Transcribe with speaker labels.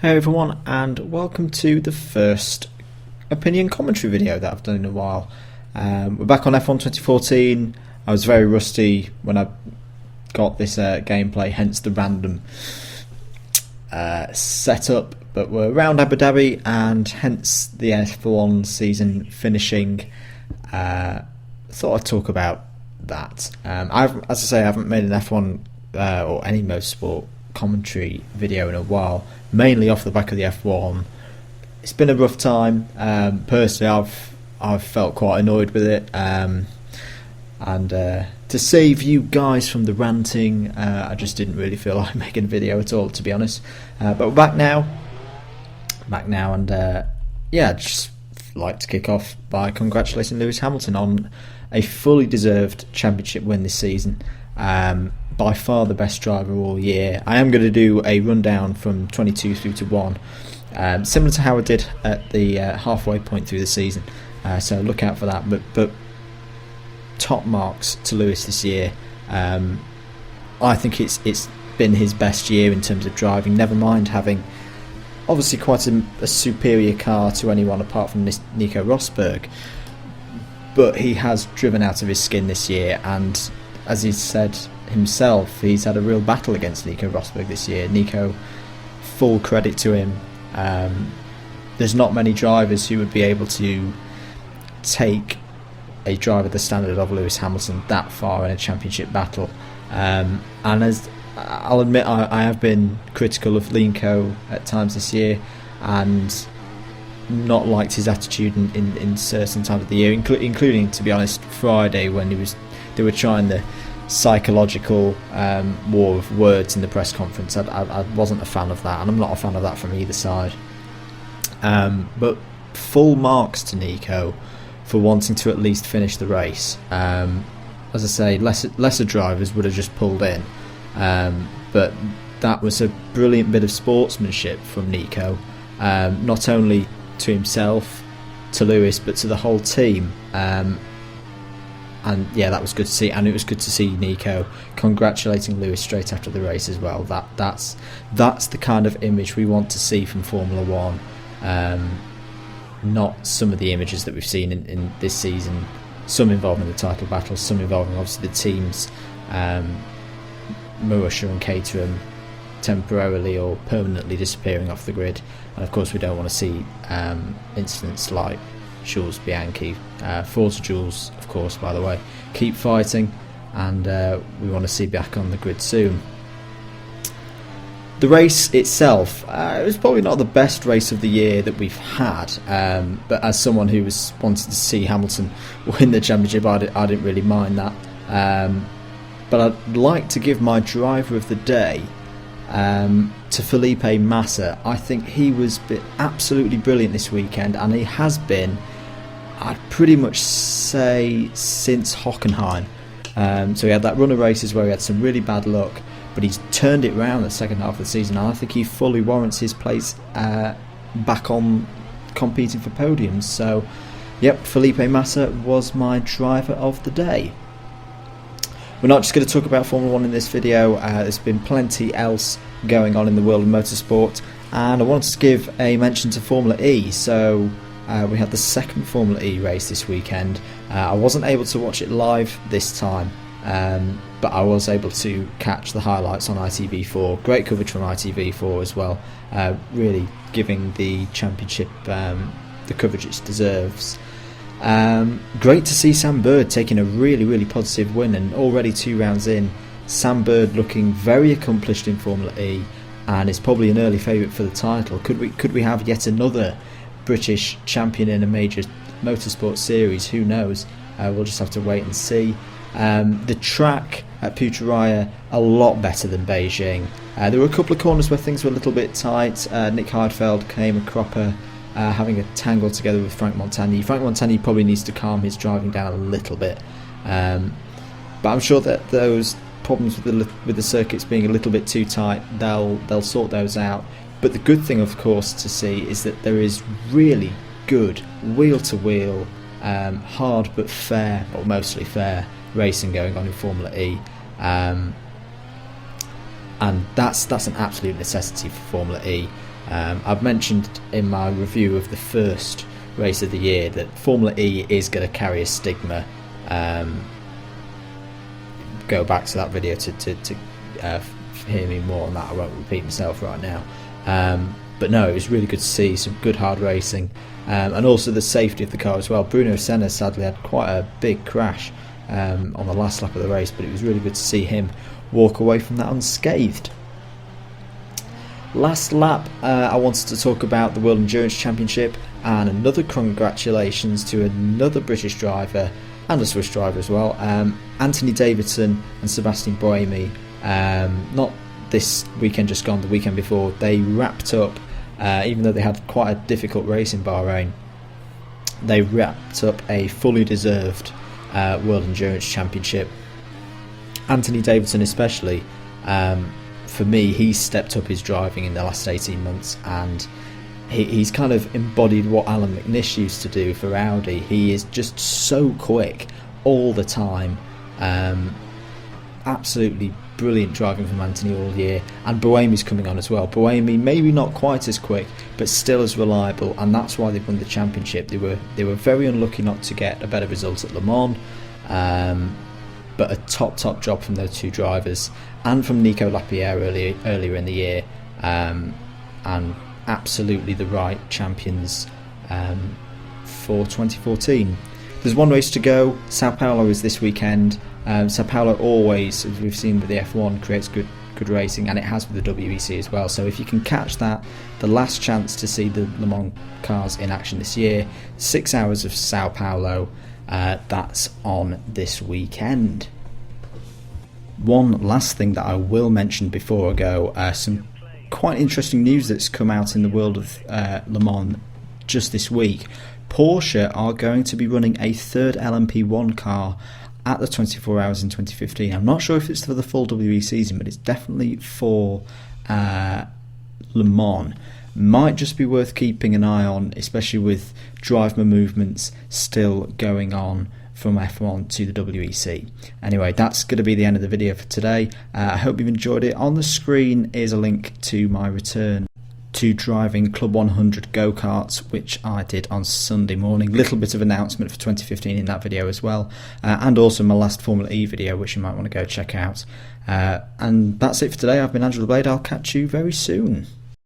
Speaker 1: Hey everyone, and welcome to the first opinion commentary video that I've done in a while. We're back on F1 2014. I was very rusty when I got this gameplay, hence the random setup, but we're around Abu Dhabi and hence the F1 season finishing. Thought I'd talk about that. As I say, I haven't made an F1 or any motorsport commentary video in a while, mainly off the back of the F1. It's been a rough time. Personally, I've felt quite annoyed with it, and to save you guys from the ranting, I just didn't really feel like making a video at all, to be honest. But we're back now, and I'd just like to kick off by congratulating Lewis Hamilton on a fully deserved championship win this season. By far the best driver all year. I am going to do a rundown from 22 through to 1, similar to how I did at the halfway point through the season, so look out for that. But top marks to Lewis this year. I think it's been his best year in terms of driving, never mind having obviously quite a superior car to anyone apart from Nico Rosberg, but he has driven out of his skin this year, and as he said himself, he's had a real battle against Nico Rosberg this year. Nico, full credit to him. There's not many drivers who would be able to take a driver the standard of Lewis Hamilton that far in a championship battle. And as I'll admit, I have been critical of Nico at times this year and not liked his attitude in certain times of the year, including, to be honest, Friday when they were trying the psychological war of words in the press conference. I wasn't a fan of that, and I'm not a fan of that from either side. But full marks to Nico for wanting to at least finish the race. As I say, lesser drivers would have just pulled in, but that was a brilliant bit of sportsmanship from Nico, not only to himself, to Lewis, but to the whole team. And yeah, that was good to see, and it was good to see Nico congratulating Lewis straight after the race as well. That's the kind of image we want to see from Formula One, not some of the images that we've seen in this season, some involving the title battles, some involving obviously the teams, Marussia and Caterham temporarily or permanently disappearing off the grid, and of course we don't want to see incidents like Jules Bianchi. Forza Jules, of course, by the way, keep fighting, and we want to see back on the grid soon. The race itself, it was probably not the best race of the year that we've had, but as someone who was wanted to see Hamilton win the championship, I didn't really mind that. But I'd like to give my driver of the day to Felipe Massa. I think he was absolutely brilliant this weekend, and he has been, I'd pretty much say, since Hockenheim. So he had that run of races where he had some really bad luck, but he's turned it around the second half of the season, and I think he fully warrants his place back on competing for podiums. So yep, Felipe Massa was my driver of the day. We're not just going to talk about Formula 1 in this video. There's been plenty else going on in the world of motorsport, and I wanted to give a mention to Formula E. So we had the second Formula E race this weekend. I wasn't able to watch it live this time, but I was able to catch the highlights on ITV4. Great coverage from ITV4 as well, really giving the championship the coverage it deserves. Great to see Sam Bird taking a really positive win, and already 2 rounds in, Sam Bird looking very accomplished in Formula E, and is probably an early favourite for the title. Could we have yet another British champion in a major motorsport series? Who knows? We'll just have to wait and see. The track at Putrajaya, a lot better than Beijing. There were a couple of corners where things were a little bit tight. Nick Heidfeld came a cropper, having a tangle together with Frank Montagny. Frank Montagny probably needs to calm his driving down a little bit, but I'm sure that those problems with the circuits being a little bit too tight, they'll sort those out. But the good thing, of course, to see is that there is really good wheel-to-wheel, hard but fair, or mostly fair, racing going on in Formula E. And that's an absolute necessity for Formula E. I've mentioned in my review of the first race of the year that Formula E is going to carry a stigma. Go back to that video to hear me more on that. I won't repeat myself right now. But no, it was really good to see some good hard racing, and also the safety of the car as well. Bruno Senna sadly had quite a big crash on the last lap of the race, but it was really good to see him walk away from that unscathed. Last lap, I wanted to talk about the World Endurance Championship, and another congratulations to another British driver and a Swiss driver as well, Anthony Davidson and Sebastian Buemi. Not this weekend just gone, the weekend before, they wrapped up, even though they had quite a difficult race in Bahrain, they wrapped up a fully deserved World Endurance Championship. Anthony Davidson especially, for me, he's stepped up his driving in the last 18 months, and he's kind of embodied what Alan McNish used to do for Audi. He is just so quick all the time. Absolutely brilliant driving from Anthony all year, and Buemi's coming on as well. Buemi maybe not quite as quick, but still as reliable, and that's why they won the championship. They were very unlucky not to get a better result at Le Mans, but a top job from those two drivers, and from Nico Lapierre earlier in the year, and absolutely the right champions for 2014. There's one race to go. Sao Paulo is this weekend. Sao Paulo always, as we've seen with the F1, creates good racing, and it has with the WEC as well. So if you can catch that, the last chance to see the Le Mans cars in action this year, 6 hours of Sao Paulo, that's on this weekend. One last thing that I will mention before I go, some quite interesting news that's come out in the world of Le Mans just this week. Porsche are going to be running a third LMP1 car at the 24 Hours in 2015. I'm not sure if it's for the full WE season, but it's definitely for Le Mans. Might just be worth keeping an eye on, especially with driver movements still going on from F1 to the WEC. Anyway, that's going to be the end of the video for today. I hope you've enjoyed it. On the screen is a link to my return to driving Club 100 go-karts, which I did on Sunday morning. Little bit of announcement for 2015 in that video as well, and also my last Formula E video, which you might want to go check out. And that's it for today. I've been Andrew the Blade. I'll catch you very soon.